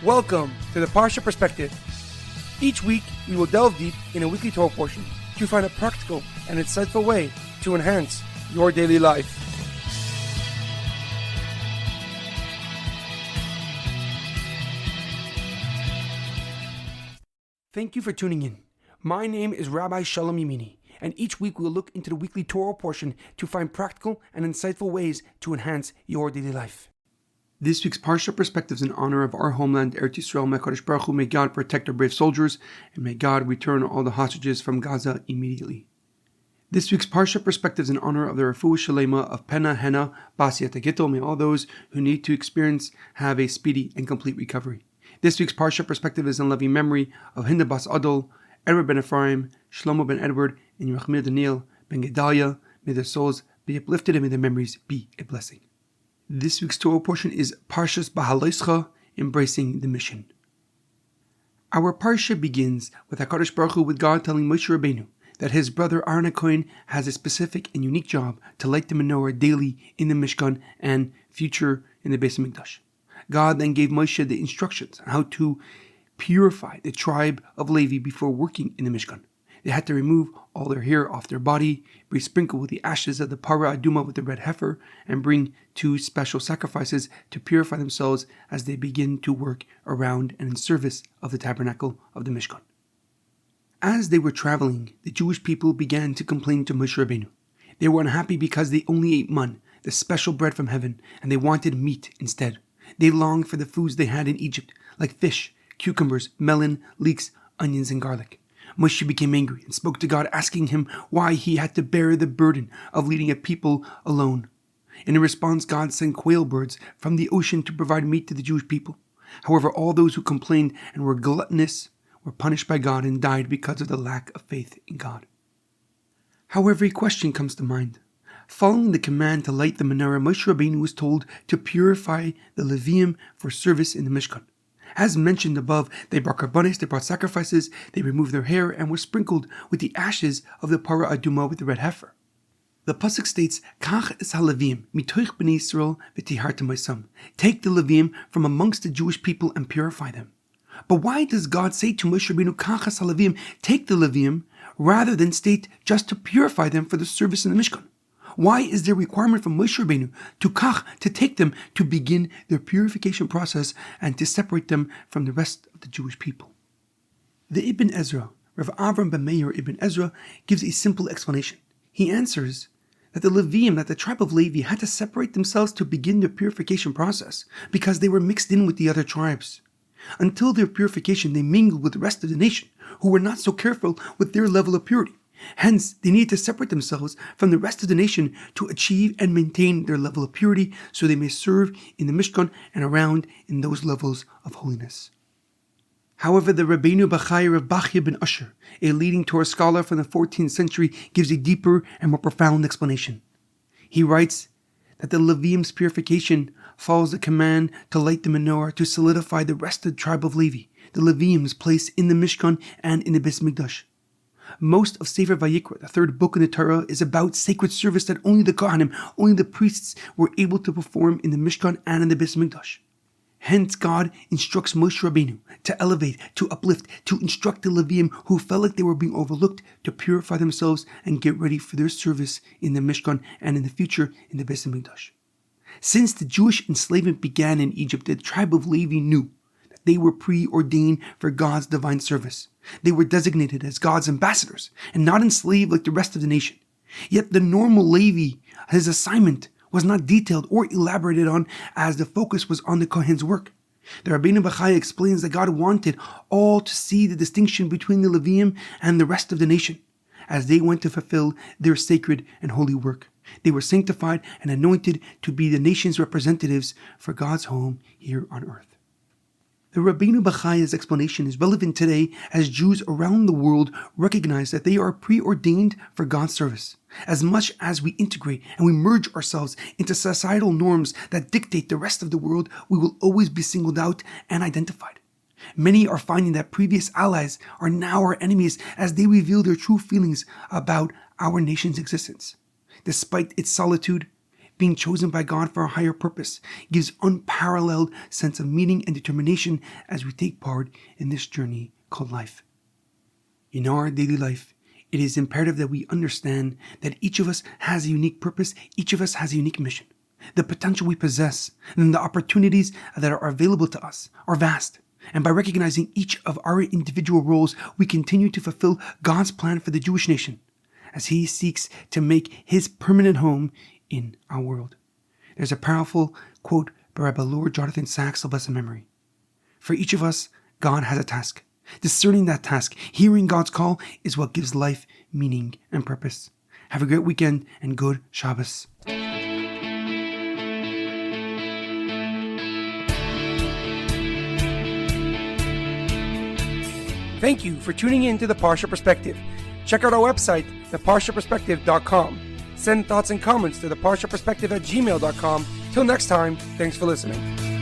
Welcome to the Parsha Perspective. Each week, we will delve deep in a weekly Torah portion to find a practical and insightful way to enhance your daily life. Thank you for tuning in. My name is Rabbi Shalom Yamini, and each week we will look into the weekly Torah portion to find practical and insightful ways to enhance your daily life. This week's Parsha Perspective is in honor of our homeland, Eretz Yisroel. May HaKadosh Baruch Hu, may God protect our brave soldiers, and may God return all the hostages from Gaza immediately. This week's Parsha Perspective is in honor of the Refuah Shlema of Henna Bas Yitta Gittel. May all those who need to experience have a speedy and complete recovery. This week's Parsha Perspective is in loving memory of Hinda Bas Udl, Edward Ben Efraim, Shlomo Ben Edward, and Yirachmiel Daniel Ben Gedalia. May their souls be uplifted and may their memories be a blessing. This week's Torah portion is Parshas Behaalosecha, embracing the mission. Our Parsha begins with HaKadosh Baruch Hu, with God telling Moshe Rabbeinu that his brother Aaron HaKohen has a specific and unique job to light the Menorah daily in the Mishkan and future in the Beis Hamikdash. God then gave Moshe the instructions on how to purify the tribe of Levi before working in the Mishkan. They had to remove all their hair off their body, be sprinkled with the ashes of the parah aduma with the red heifer, and bring 2 special sacrifices to purify themselves as they begin to work around and in service of the Tabernacle of the Mishkan. As they were traveling, the Jewish people began to complain to Moshe Rabbeinu. They were unhappy because they only ate man, the special bread from heaven, and they wanted meat instead. They longed for the foods they had in Egypt, like fish, cucumbers, melon, leeks, onions, and garlic. Moshe became angry and spoke to God, asking him why he had to bear the burden of leading a people alone. In response, God sent quail birds from the ocean to provide meat to the Jewish people. However, all those who complained and were gluttonous were punished by God and died because of the lack of faith in God. However, a question comes to mind. Following the command to light the menorah, Moshe Rabbeinu was told to purify the Leviim for service in the Mishkan. As mentioned above, they brought karbanos, they brought sacrifices, they removed their hair, and were sprinkled with the ashes of the parah aduma with the red heifer. The pasuk states, "Kach es haLevim mitoich bnei Yisroel v'tihartem osam." Take the Leviim from amongst the Jewish people and purify them. But why does God say to Moshe Rabbeinu, "Kach es haLevim," take the Leviim, rather than state just to purify them for the service in the Mishkan? Why is there a requirement from Moshe Rabbeinu to take them to begin their purification process and to separate them from the rest of the Jewish people? The Ibn Ezra, Rav Avram ben Meir Ibn Ezra, gives a simple explanation. He answers that the Leviim, that the tribe of Levi, had to separate themselves to begin their purification process because they were mixed in with the other tribes. Until their purification, they mingled with the rest of the nation, who were not so careful with their level of purity. Hence, they needed to separate themselves from the rest of the nation to achieve and maintain their level of purity so they may serve in the Mishkan and around in those levels of holiness. However, the Rabbeinu Bachai of Bachya ben Asher, a leading Torah scholar from the 14th century, gives a deeper and more profound explanation. He writes that the Leviim's purification follows the command to light the menorah to solidify the rest of the tribe of Levi, the Leviim's place in the Mishkan and in the Beis Hamikdash. Most of Sefer Vayikra, the 3rd book in the Torah, is about sacred service that only the Kohanim, only the priests, were able to perform in the Mishkan and in the Beis Hamikdash. Hence, God instructs Moshe Rabbeinu to elevate, to uplift, to instruct the Leviim who felt like they were being overlooked to purify themselves and get ready for their service in the Mishkan and in the future in the Beis Hamikdash. Since the Jewish enslavement began in Egypt, the tribe of Levi knew that they were preordained for God's divine service. They were designated as God's ambassadors and not enslaved like the rest of the nation. Yet the normal Levi, his assignment was not detailed or elaborated on, as the focus was on the Kohen's work. The Rabbeinu Bachai explains that God wanted all to see the distinction between the Leviim and the rest of the nation as they went to fulfill their sacred and holy work. They were sanctified and anointed to be the nation's representatives for God's home here on earth. The Rabbeinu Bachai's explanation is relevant today as Jews around the world recognize that they are preordained for God's service. As much as we integrate and we merge ourselves into societal norms that dictate the rest of the world, we will always be singled out and identified. Many are finding that previous allies are now our enemies as they reveal their true feelings about our nation's existence. Despite its solitude, being chosen by God for a higher purpose, gives unparalleled sense of meaning and determination as we take part in this journey called life. In our daily life, it is imperative that we understand that each of us has a unique purpose, each of us has a unique mission. The potential we possess and the opportunities that are available to us are vast. And by recognizing each of our individual roles, we continue to fulfill God's plan for the Jewish nation as He seeks to make His permanent home in our world. There's a powerful quote by Rabbi Lord Jonathan Sachs of blessed memory. For each of us, God has a task. Discerning that task, hearing God's call, is what gives life meaning and purpose. Have a great weekend and good Shabbos. Thank you for tuning in to the Parsha Perspective. Check out our website, theparshaperspective.com. Send thoughts and comments to theparshaperspective@gmail.com. Till next time, thanks for listening.